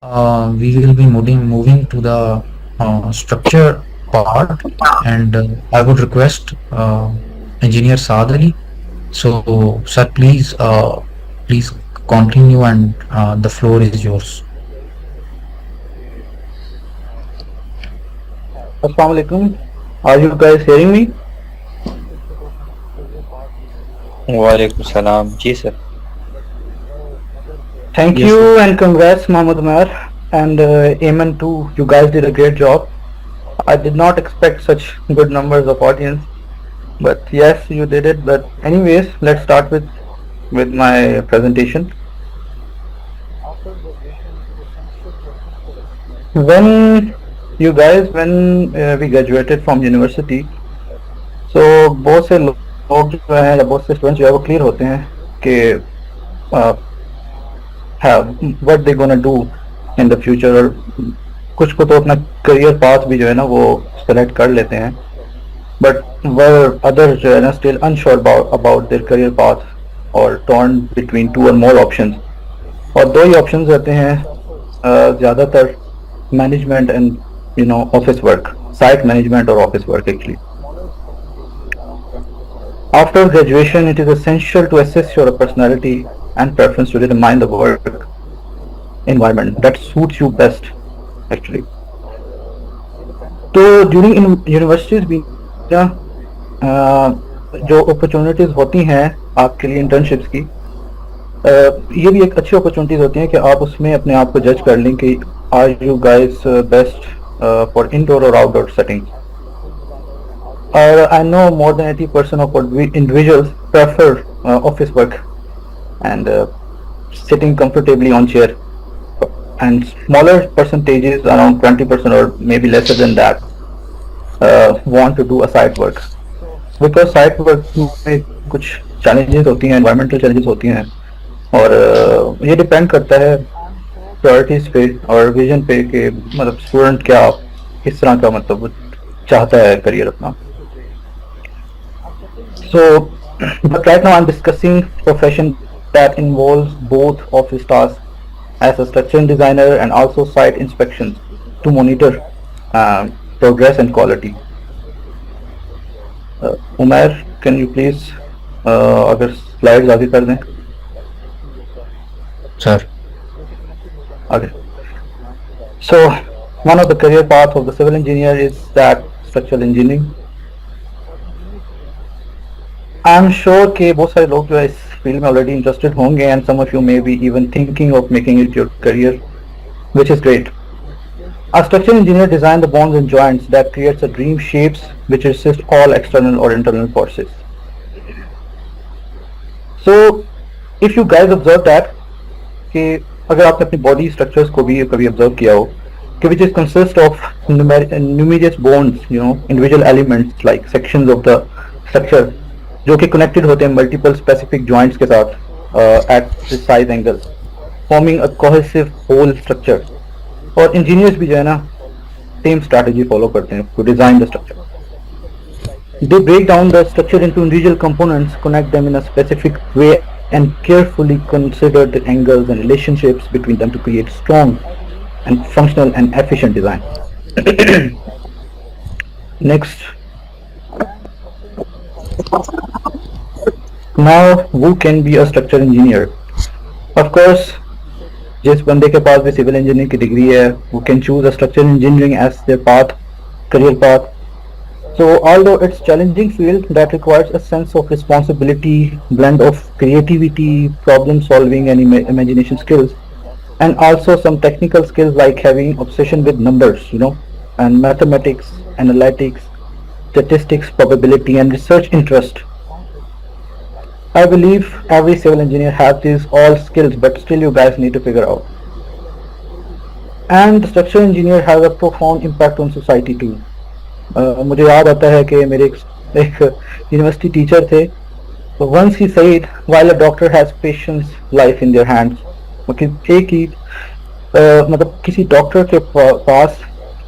We will be moving to the structure part, and I would request Engineer Saad Ali. So, sir, please continue, and the floor is yours. Assalamu alaikum. Are you guys hearing me? वालेकुम सलाम जी sir. Thank Yes, sir. you and congrats, Mahmoud Umar and Amen too. You guys did a great job. I did not expect such good numbers of audience, but yes, you did it. But anyways, let's start with my presentation. When when we graduated from university, so बहुत से लोग जो हैं या बहुत से students जो है वो क्लियर होते हैं कि what they gonna do in the future, और कुछ को तो अपना करियर पाथ भी जो है ना वो सेलेक्ट कर लेते हैं, बट वर अदर जो है ना still unsure about their career path और टॉर्न बिटवीन टू और मोर ऑप्शंस। और दो ही ऑप्शंस रहते हैं ज़्यादातर, management and office work, site management और office work actually. After graduation, it is essential to assess your personality and preference to determine the work environment that suits you best, actually. तो during universities भी ना जो opportunities होती हैं आपके लिए internships की, ये भी एक अच्छी अपॉर्चुनिटीज़ होती हैं कि आप उसमें अपने आप को जज कर लें कि are you guys best for indoor और outdoor settings. I know more than 80% of individuals prefer office work and sitting comfortably on chair, and smaller percentages, around 20% or maybe lesser than that, want to do a site work, because site work में कुछ challenges होती हैं, environmental challenges होती हैं, और ये depend करता है priorities पे और vision पे कि मतलब student क्या किस तरह का मतलब चाहता है career अपना। So, but right now I'm discussing profession that involves both office tasks as a structural designer and also site inspections to monitor progress and quality. Umair, can you please अगर slides आगे कर दें? Sir. Okay. So, one of the career path of the civil engineer is that structural engineering. I am sure कि बहुत सारे लोग जो है इस फील्ड में ऑलरेडी इंटरेस्टेड होंगे, and some of you may be even thinking of making it your career, which is great. A structural engineer designs the bonds and joints that creates a dream shapes which resist all external or internal forces. So, if you guys observe that, कि अगर आपने अपनी body structures को भी कभी observe किया हो कि which is consist of numerous bonds, individual elements like sections of the structure जो कि कनेक्टेड होते हैं मल्टीपल स्पेसिफिक जॉइंट्स के साथ at precise angles, forming a cohesive whole structure. और इंजीनियर्स भी जो है ना सेम स्ट्रैटेजी फॉलो करते हैं to design the structure. They break down the structure into individual components, connect them in a specific way and carefully consider the angles and relationships between them to create strong and functional and efficient design. Next. Now, who can be a structural engineer? Of course, जिस बंदे के पास भी civil engineering की degree है, who can choose a structural engineering as their path, career path. So, although it's challenging field that requires a sense of responsibility, blend of creativity, problem solving, and imagination skills, and also some technical skills like having obsession with numbers, and mathematics, analytics, statistics, probability, and research interest. I believe every civil engineer has these all skills, but still you guys need to figure out. And the structural engineer has a profound impact on society too. मुझे याद आता है कि मेरे एक university teacher थे, तो once he said, while a doctor has patient's life in their hands, एक ही मतलब किसी डॉक्टर के पास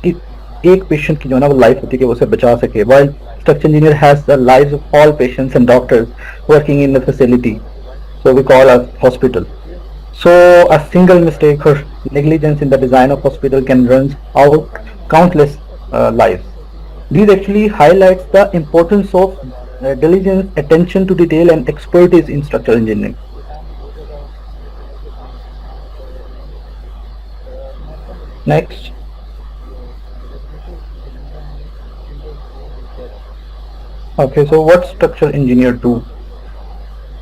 एक पेशेंट की जो है ना वो लाइफ होती है कि वो उसे बचा सके, while structural engineer has the lives of all patients and doctors working in the facility, so we call a hospital. So a single mistake or negligence in the design of hospital can run out countless lives. These actually highlights the importance of diligence, attention to detail, and expertise in structural engineering. Next. Okay, so what structural engineer do?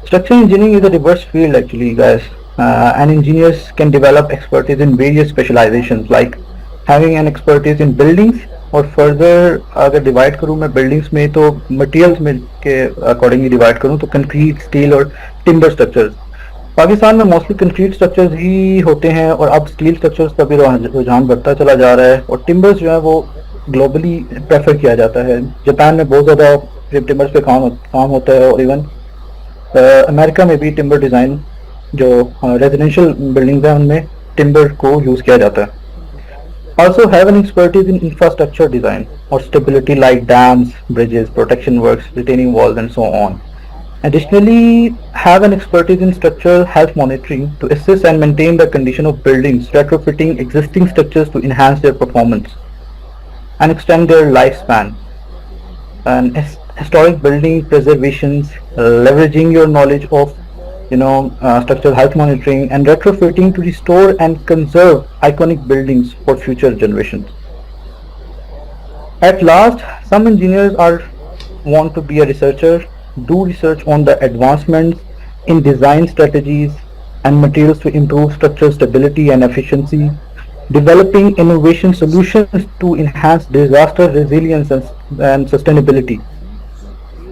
Structural engineering is a diverse field actually, guys. And engineers can develop expertise in various specializations, like having an expertise in buildings, और further अगर divide करूँ मैं buildings में तो materials में के accordingly divide करूँ तो concrete, steel और timber structures. पाकिस्तान में मोस्टली कंक्रीट स्ट्रक्चर्स ही होते हैं और अब स्टील स्ट्रक्चर्स का भी रुझान बढ़ता चला जा रहा है और टिम्बर्स जो है वो ग्लोबली प्रेफर किया जाता है. जापान में बहुत ज़्यादा टिम्बर्स पे काम होता है और इवन अमेरिका में भी टिम्बर डिज़ाइन जो रेजिडेंशियल बिल्डिंग्स हैं उनमें टिम्बर को यूज़ किया जाता है. Also have an expertise in infrastructure design or stability like dams, bridges, protection works, retaining walls and so on. Additionally, have an expertise in structural health monitoring to assess and maintain the condition of buildings, retrofitting existing structures to enhance their performance and extend their lifespan. And historic building preservations, leveraging your knowledge of structural health monitoring and retrofitting to restore and conserve iconic buildings for future generations. At last, some engineers want to be a researcher, do research on the advancements in design strategies and materials to improve structural stability and efficiency, developing innovation solutions to enhance disaster resilience and sustainability.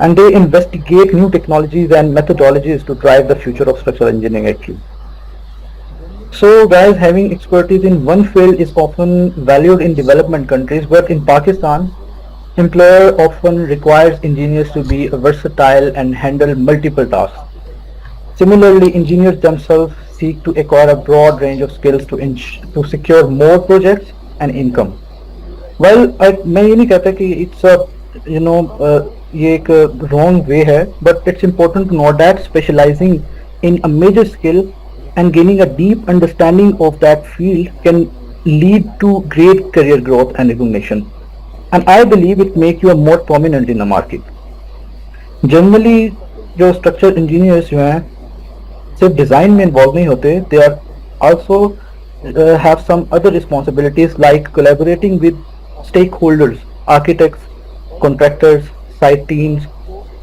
And they investigate new technologies and methodologies to drive the future of structural engineering actually. So guys, having expertise in one field is often valued in development countries, but in Pakistan, employer often requires engineers to be versatile and handle multiple tasks. Similarly, engineers themselves seek to acquire a broad range of skills to secure more projects and income. Well, मैं ये नहीं कहता कि it's a ये एक wrong way है, but it's important to know that specializing in a major skill and gaining a deep understanding of that field can lead to great career growth and recognition. And I believe it make you a more prominent in the market. Generally, जो structural engineers जो हैं सिर्फ design में involved नहीं होते, they are also have some other responsibilities like collaborating with stakeholders, architects, contractors, site teams,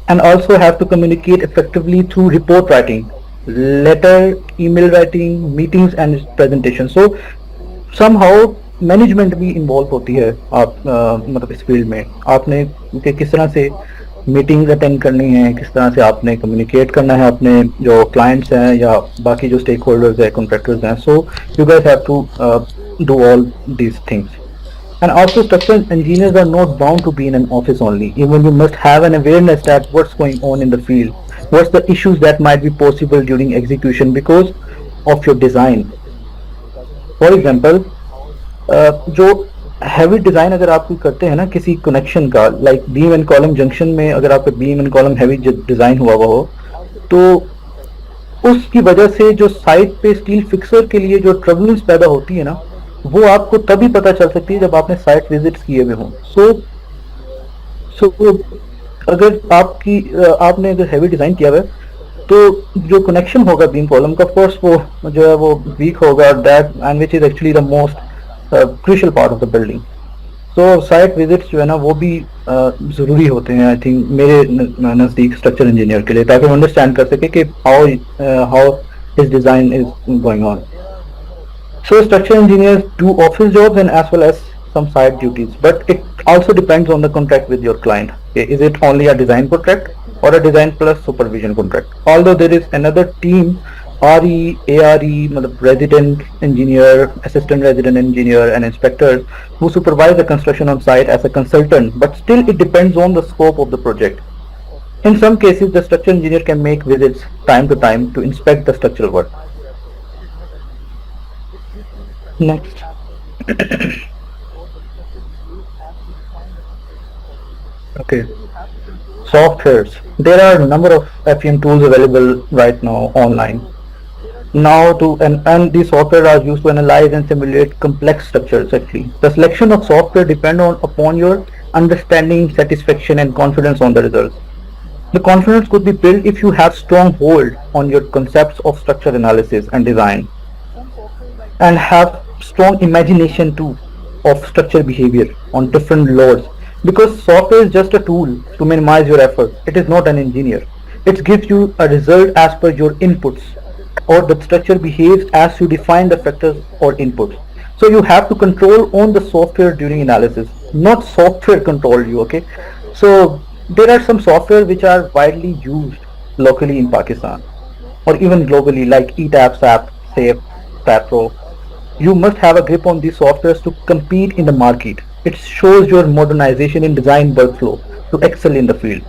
and also have to communicate effectively through report writing, letter, email writing, meetings and presentations. So somehow management भी involve होती है आप मतलब इस field में आपने कि किस तरह से मीटिंग्स अटेंड करनी है, किस तरह से आपने कम्युनिकेट करना है अपने जो क्लाइंट्स हैं या बाकी जो स्टेक होल्डर्स हैं, कॉन्ट्रैक्टर्स हैं. So you guys have to do all these things. And also structural engineers are not bound to be in an office only. Even you must have an awareness that what's going on in the field, what's the issues that might be possible during execution because of your design. For example, जो heavy design अगर आप करते हैं ना किसी connection का, like beam and column junction में अगर आपका beam and column heavy design हुआ हो तो उसकी वजह से जो साइट पे स्टील फिक्सर के लिए जो ट्रबल्स पैदा होती है ना वो आपको तभी पता चल सकती है जब आपने साइट विजिट्स किए हुए हों. सो अगर आपने अगर हैवी डिज़ाइन किया हुआ है तो जो कनेक्शन होगा बीम कॉलम का ऑफकोर्स वो जो है वो वीक होगा, that and which is actually the most crucial part of the building. So site visits जो है ना वो भी ज़रूरी होते हैं आई थिंक मेरे नज़दीक स्ट्रक्चर इंजीनियर के लिए, ताकि वो अंडरस्टैंड कर सके कि how his design is going on. So structural engineers do office jobs and as well as some side duties, but it also depends on the contract with your client. Okay, is it only a design contract or a design plus supervision contract? Although there is another team, RE, ARE, resident engineer, assistant resident engineer and inspectors who supervise the construction on site as a consultant, but still it depends on the scope of the project. In some cases, the structural engineer can make visits time to time to inspect the structural work. Next. Okay. Softwares. There are a number of FEM tools available right now online. Now and these software are used to analyze and simulate complex structures actually. The selection of software depend on upon your understanding, satisfaction and confidence on the results. The confidence could be built if you have strong hold on your concepts of structure analysis and design and have strong imagination too of structure behavior on different loads, because software is just a tool to minimize your effort. It is not an engineer. It gives you a result as per your inputs, or the structure behaves as you define the factors or inputs. So you have to control on the software during analysis, not software control you. Okay, so there are some software which are widely used locally in Pakistan or even globally, like ETAP, SAP, SAFE, PAPRO. You must have a grip on these softwares to compete in the market. It shows your modernization in design workflow to excel in the field.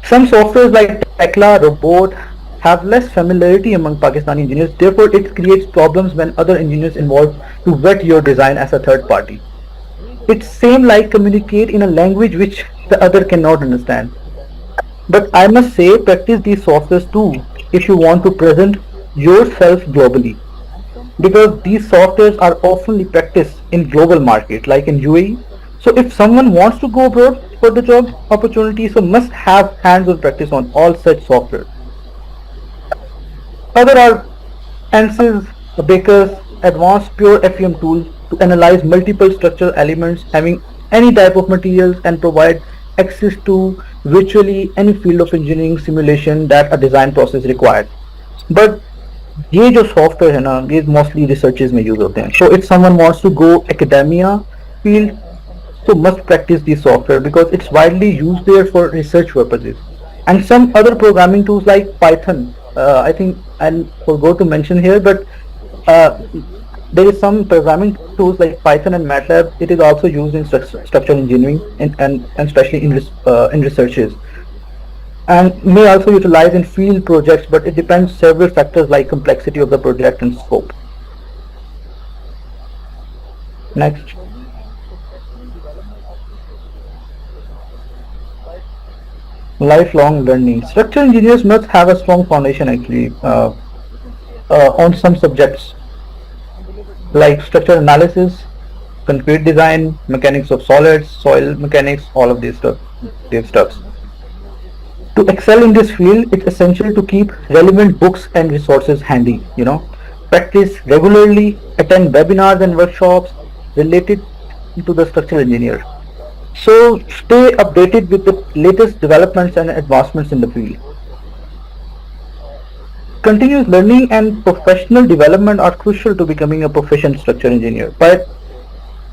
Some softwares like Tekla, Robot have less familiarity among Pakistani engineers, therefore it creates problems when other engineers involved to vet your design as a third party. It's same like communicate in a language which the other cannot understand. But I must say practice these softwares too if you want to present yourself globally, because these softwares are often practiced in global market like in UAE. So if someone wants to go abroad for the job opportunity, so must have hands-on practice on all such software. Other are ANSYS, Baker's advanced pure FEM tool to analyze multiple structural elements having any type of materials and provide access to virtually any field of engineering simulation that a design process required. But ये जो software है ना, ये mostly researches में use होते हैं. So if someone wants to go academia field, so must practice this software because it's widely used there for research purposes. And some other programming tools like Python, I think I forgot to mention here, but there is some programming tools like Python and MATLAB. It is also used in structural engineering and especially in researches, and may also utilize in field projects, but it depends several factors like complexity of the project and scope. Next. Lifelong learning. Structural engineers must have a strong foundation actually on some subjects like structural analysis, concrete design, mechanics of solids, soil mechanics, all of these stuff. To excel in this field, it's essential to keep relevant books and resources handy. Practice regularly, attend webinars and workshops related to the structural engineer. So stay updated with the latest developments and advancements in the field. Continuous learning and professional development are crucial to becoming a proficient structural engineer. By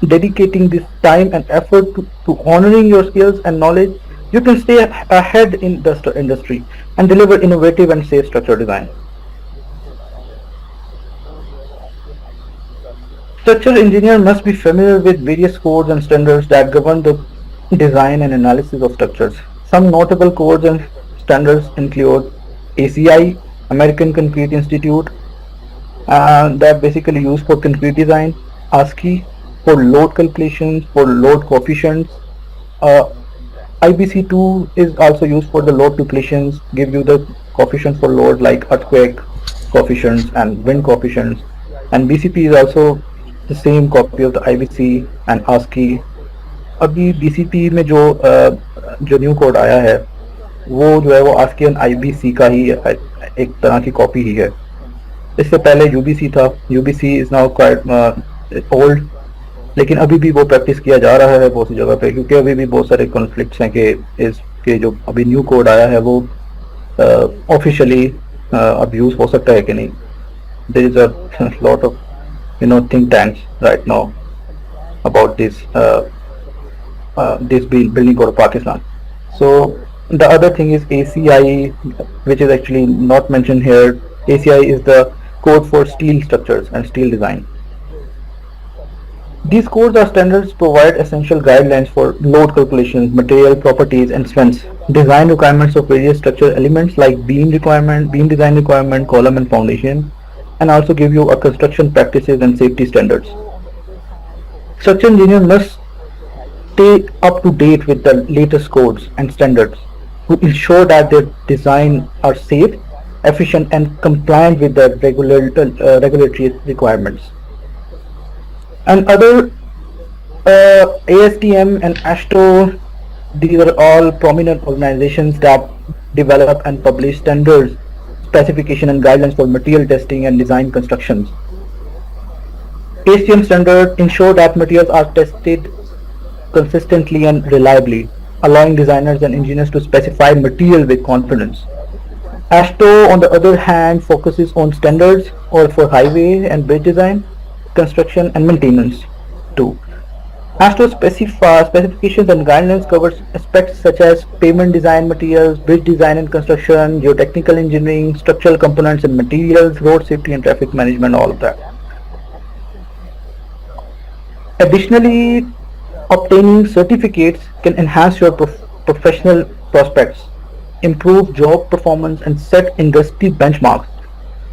dedicating this time and effort to honoring your skills and knowledge, you can stay ahead in the industry and deliver innovative and safe structural design. Structural engineer must be familiar with various codes and standards that govern the design and analysis of structures. Some notable codes and standards include ACI, American Concrete Institute, that basically used for concrete design, ASCII for load calculations, for load coefficients, IBC2 is also used for the load calculations, give you the coefficients for load like earthquake coefficients and wind coefficients, and BCP is also the same copy of the IBC and ASCII. अभी BCP में जो new code आया है वो जो है वो ASCII और IBC का ही एक तरह की कॉपी ही है. इससे पहले UBC था. UBC is now quite old, लेकिन अभी भी वो प्रैक्टिस किया जा रहा है बहुत सी जगह पे, क्योंकि अभी भी बहुत सारे कॉन्फ्लिक्ट्स हैं कि इसके जो अभी न्यू कोड आया है वो ऑफिशियली अब यूज हो सकता है कि नहीं. There is a lot of think tanks right now about this building code of Pakistan. So the other thing is ACI, which is actually not mentioned here. ACI is the code for steel structures and steel design. These codes or standards provide essential guidelines for load calculations, material properties and strengths, design requirements of various structural elements like beam design requirement, column and foundation, and also give you a construction practices and safety standards. Structural engineer must stay up to date with the latest codes and standards to ensure that their design are safe efficient and compliant with the regulatory requirements. And other ASTM and ASHTO, these are all prominent organizations that develop and publish standards, specification and guidelines for material testing and design constructions. ASTM standards ensure that materials are tested consistently and reliably, allowing designers and engineers to specify material with confidence. ASHTO, on the other hand, focuses on standards or for highway and bridge design, construction and maintenance too. ASHTO specifications and guidelines covers aspects such as pavement design materials, bridge design and construction, geotechnical engineering, structural components and materials, road safety and traffic management, all of that. Additionally, obtaining certificates can enhance your professional prospects, improve job performance and set industry benchmarks.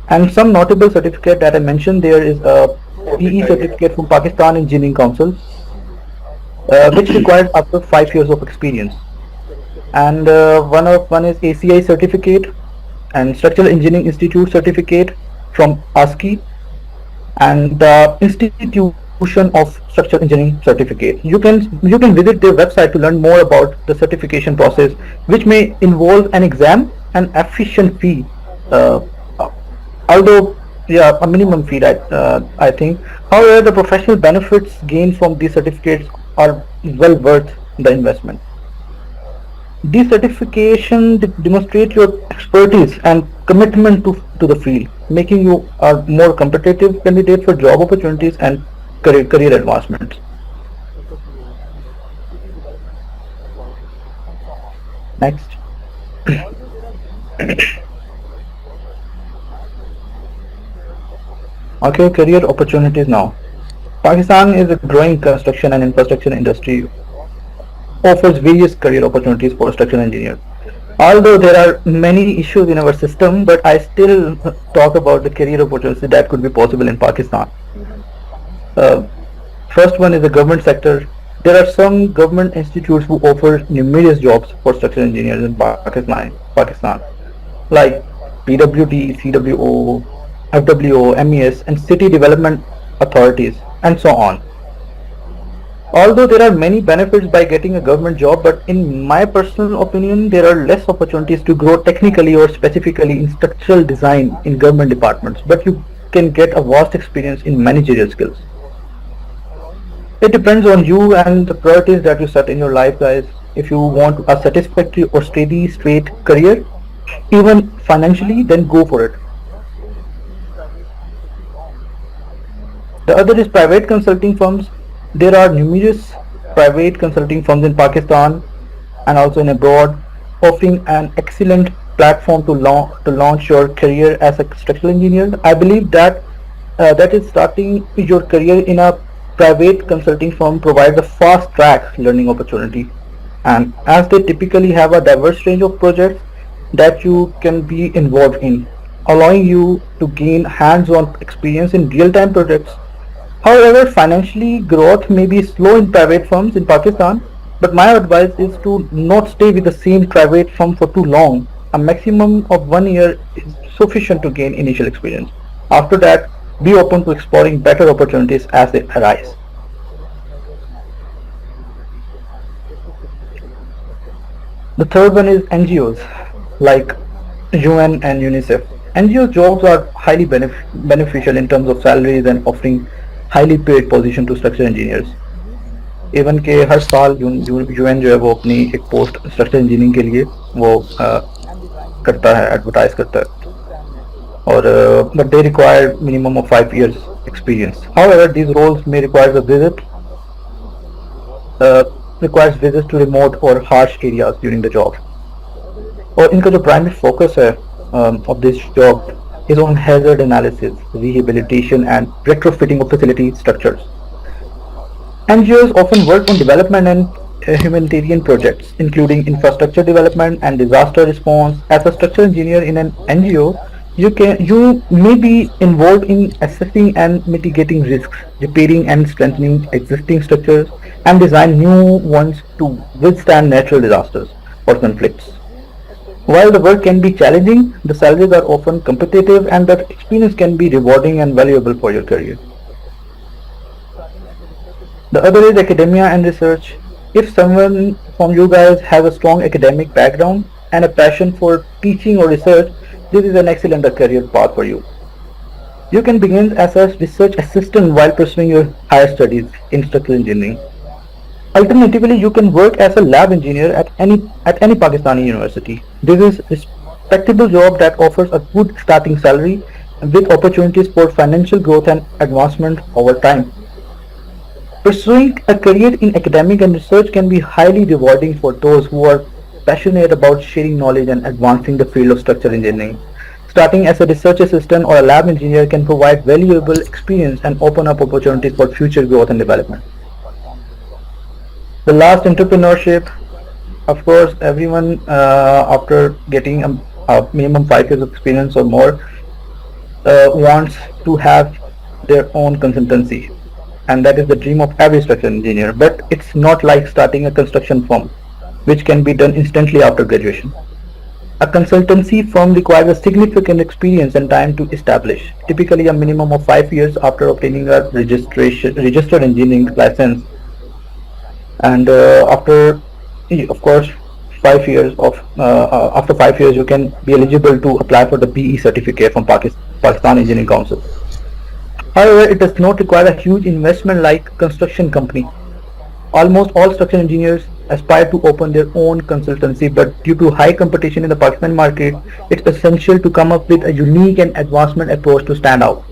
And some notable certificate that I mentioned there is a PE certificate from Pakistan Engineering Council, which requires up to 5 years of experience. And one is ACI certificate and Structural Engineering Institute certificate from ASCII, and the Institution of Structural Engineering certificate. You can visit their website to learn more about the certification process, which may involve an exam and efficient fee. Although a minimum fee that I think. However, the professional benefits gained from these certificates are well worth the investment. These certifications demonstrate your expertise and commitment to the field, making you a more competitive candidate for job opportunities and career advancement. Next. Okay, career opportunities now. Pakistan is a growing construction and infrastructure industry, offers various career opportunities for structural engineers. Although there are many issues in our system, but I still talk about the career opportunities that could be possible in Pakistan. First one is the government sector. There are some government institutes who offer numerous jobs for structural engineers in Pakistan, like PWD, CWO, FWO, MES, and city development authorities, and so on. Although there are many benefits by getting a government job, but in my personal opinion, there are less opportunities to grow technically or specifically in structural design in government departments, but you can get a vast experience in managerial skills. It depends on you and the priorities that you set in your life, guys. If you want a satisfactory or steady, straight career, even financially, then go for it. The other is private consulting firms. There are numerous private consulting firms in Pakistan and also in abroad, offering an excellent platform to launch your career as a structural engineer. I believe that that is starting your career in a private consulting firm provides a fast track learning opportunity, and as they typically have a diverse range of projects that you can be involved in, allowing you to gain hands-on experience in real-time projects. However, financially growth may be slow in private firms in Pakistan, but my advice is to not stay with the same private firm for too long. A maximum of 1 year is sufficient to gain initial experience. After that, be open to exploring better opportunities as they arise. The third one is NGOs like UN and UNICEF. NGO jobs are highly beneficial in terms of salaries and offering highly paid position to structural engineers. Even के हर साल UN जो है वो अपनी एक post structure engineering के लिए वो करता है, एडवर्टाइज करता है, और but they require minimum of 5 years experience. However, these roles may require a visit requires visits to remote or harsh areas during the job. और इनका जो primary focus है of this job is on hazard analysis, rehabilitation and retrofitting of facility structures. NGOs often work on development and humanitarian projects, including infrastructure development and disaster response. As a structural engineer in an NGO, you may be involved in assessing and mitigating risks, repairing and strengthening existing structures, and design new ones to withstand natural disasters or conflicts. While the work can be challenging, the salaries are often competitive and the experience can be rewarding and valuable for your career. The other is academia and research. If someone from you guys has a strong academic background and a passion for teaching or research, this is an excellent career path for you. You can begin as a research assistant while pursuing your higher studies in structural engineering. Alternatively, you can work as a lab engineer at any Pakistani university. This is a respectable job that offers a good starting salary with opportunities for financial growth and advancement over time. Pursuing a career in academic and research can be highly rewarding for those who are passionate about sharing knowledge and advancing the field of structural engineering. Starting as a research assistant or a lab engineer can provide valuable experience and open up opportunities for future growth and development. The last, entrepreneurship. Of course, everyone after getting a minimum 5 years of experience or more wants to have their own consultancy, and that is the dream of every structural engineer. But it's not like starting a construction firm, which can be done instantly after graduation. A consultancy firm requires a significant experience and time to establish, typically a minimum of 5 years after obtaining a registered engineering license, and of course, 5 years of after 5 years you can be eligible to apply for the PE certificate from Pakistan Engineering Council. However, it does not require a huge investment like construction company. Almost all structural engineers aspire to open their own consultancy, but due to high competition in the Pakistan market, it's essential to come up with a unique and advancement approach to stand out.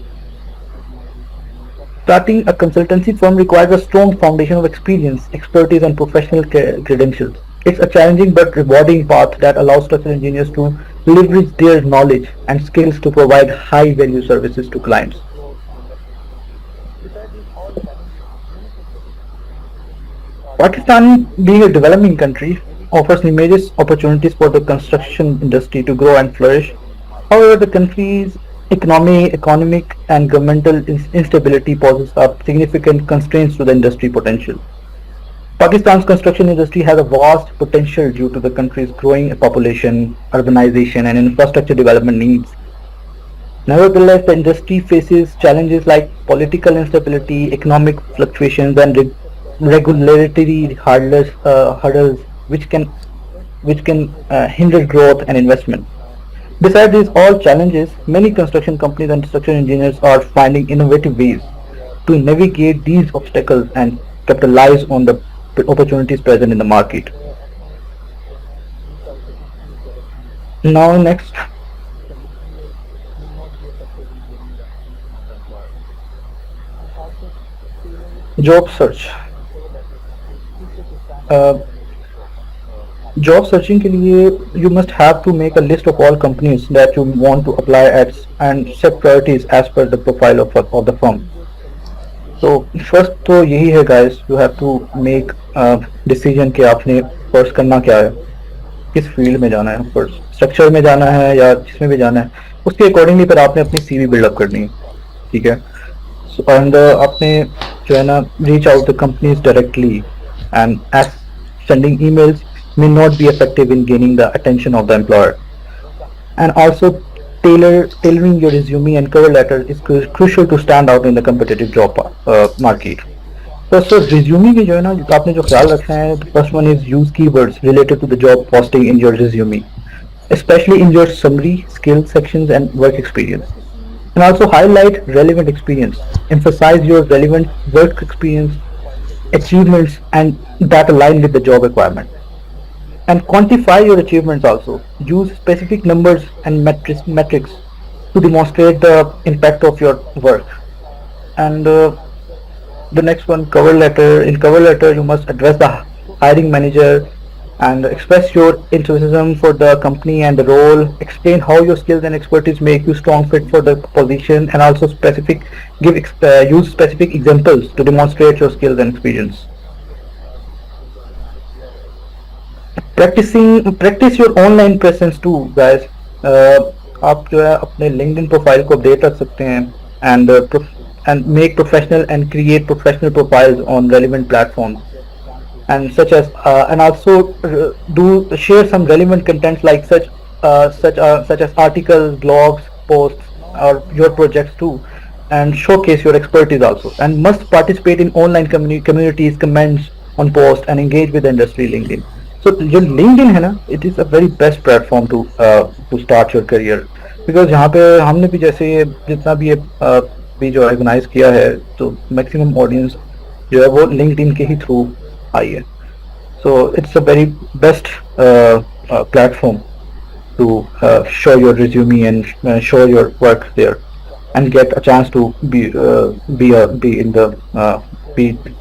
Starting a consultancy firm requires a strong foundation of experience, expertise, and professional credentials. It's a challenging but rewarding path that allows structural engineers to leverage their knowledge and skills to provide high value services to clients. Pakistan, being a developing country, offers numerous opportunities for the construction industry to grow and flourish. However, the country's economic and governmental instability poses up significant constraints to the industry potential. Pakistan's construction industry has a vast potential due to the country's growing population, urbanization, and infrastructure development needs. Nevertheless, the industry faces challenges like political instability, economic fluctuations, and regulatory hurdles which can hinder growth and investment. Besides these all challenges, many construction companies and structural engineers are finding innovative ways to navigate these obstacles and capitalize on the opportunities present in the market. Now, next, job search. Job searching के लिए you must have to make a list of all companies that you want to apply at and set priorities as per the profile of the firm. So first तो यही है guys, you have to make a decision कि आपने first करना क्या है, किस field में जाना है, first स्ट्रक्चर में जाना है या जिसमें भी जाना है, उसके अकॉर्डिंगली पर आपने अपनी CV बिल्डअप करनी है, ठीक है. So and आपने जो है ना reach out the companies directly, and as sending emails may not be effective in gaining the attention of the employer. And also tailoring your resume and cover letter is crucial to stand out in the competitive job market. So resume में जो है ना आपने जो ख्याल रखना है, the first one is use keywords related to the job posting in your resume, especially in your summary, skill sections and work experience. And also highlight relevant experience. Emphasize your relevant work experience, achievements and that align with the job requirement. And quantify your achievements also. Use specific numbers and metrics to demonstrate the impact of your work. And the next one, cover letter. In cover letter, you must address the hiring manager and express your enthusiasm for the company and the role. Explain how your skills and expertise make you strong fit for the position, and also use specific examples to demonstrate your skills and experience. Practice your online presence too, guys. आप जो है अपने LinkedIn profile को update रख सकते हैं and make professional and create professional profiles on relevant platforms, and such as and also share some relevant contents like such such as articles, blogs, posts, or your projects too, and showcase your expertise also. And must participate in online communities, comments on posts, and engage with the industry LinkedIn. So जो LinkedIn है ना, it is a very best platform to start your career, because यहाँ पे हमने भी जैसे ये जितना भी ये भी जो ऑर्गेनाइज किया है, तो मैक्सिमम ऑडियंस जो है वो LinkedIn के ही थ्रू आई है. So it's a very best platform to show your resume and show your work there, and get a chance to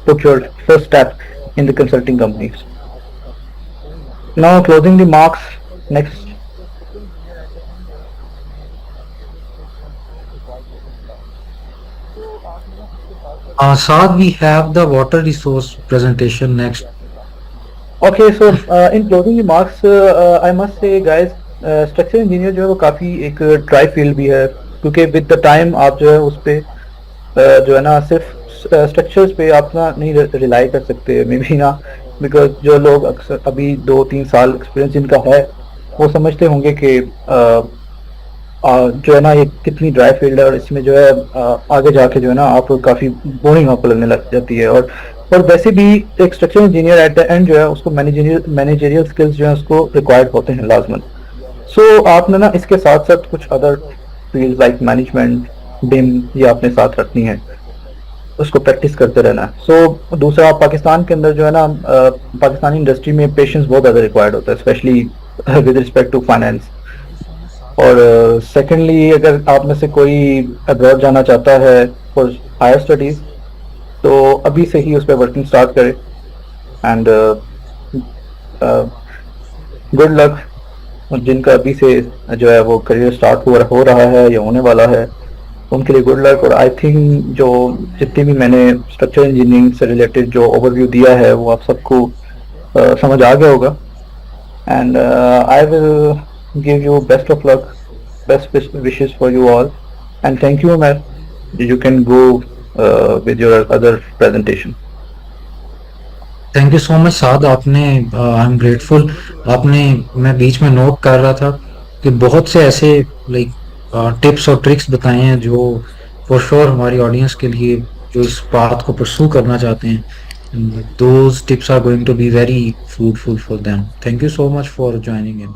put your first step in the consulting companies. Now closing remarks. Next. Saad, we have the water resource presentation next. Okay, so in closing remarks, I must say guys, structure engineer जो है वो काफ़ी एक try field भी है, क्योंकि with the time आप जो है उस पर जो है ना सिर्फ स्ट्रक्चर्स पे आप ना नहीं रिलाई कर सकते, मे बी ना, बिकॉज जो लोग अक्सर अभी 2-3 साल एक्सपीरियंस जिनका है वो समझते होंगे कि जो है ना ये कितनी ड्राई फील्ड है, और इसमें जो है आगे जाके जो है ना आप काफ़ी बोरिंग आपको लगने लग जाती है. और वैसे भी एक structure engineer at the end जो है उसको मैनेजरियल स्किल्स जो है उसको रिक्वायर्ड होते हैं लाजमन. सो आपने ना इसके साथ साथ कुछ अदर फील्ड लाइक मैनेजमेंट, बिम ये आपने साथ रखनी है, उसको प्रैक्टिस करते रहना है. सो दूसरा, पाकिस्तान के अंदर जो है ना पाकिस्तानी इंडस्ट्री में पेशेंस बहुत ज़्यादा रिक्वायर्ड होता है, specially with respect to finance. और सेकेंडली, अगर आप में से कोई अब्रॉड जाना चाहता है फॉर हायर स्टडीज़, तो अभी से ही उस पर वर्किंग स्टार्ट करें. एंड गुड लक जिनका अभी से जो है वो करियर स्टार्ट हो रहा है या होने वाला है, उनके लिए गुड लक. और आई थिंक जो जितनी भी मैंने स्ट्रक्चर इंजीनियरिंग से रिलेटेड जो ओवरव्यू दिया है वो आप सबको समझ आ गया होगा. And I will give you best of luck, best wishes for you all, and thank you ma'am. You can go with your other presentation. Thank you so much Saad, आपने आई एम ग्रेटफुल. आपने, मैं बीच में note कर रहा था कि बहुत से ऐसे लाइक टिप्स और ट्रिक्स बताए हैं जो फॉर श्योर हमारी ऑडियंस के लिए जो इस बात को परसू करना चाहते हैं, those tips are going to be very fruitful for them. Thank you so much for joining in.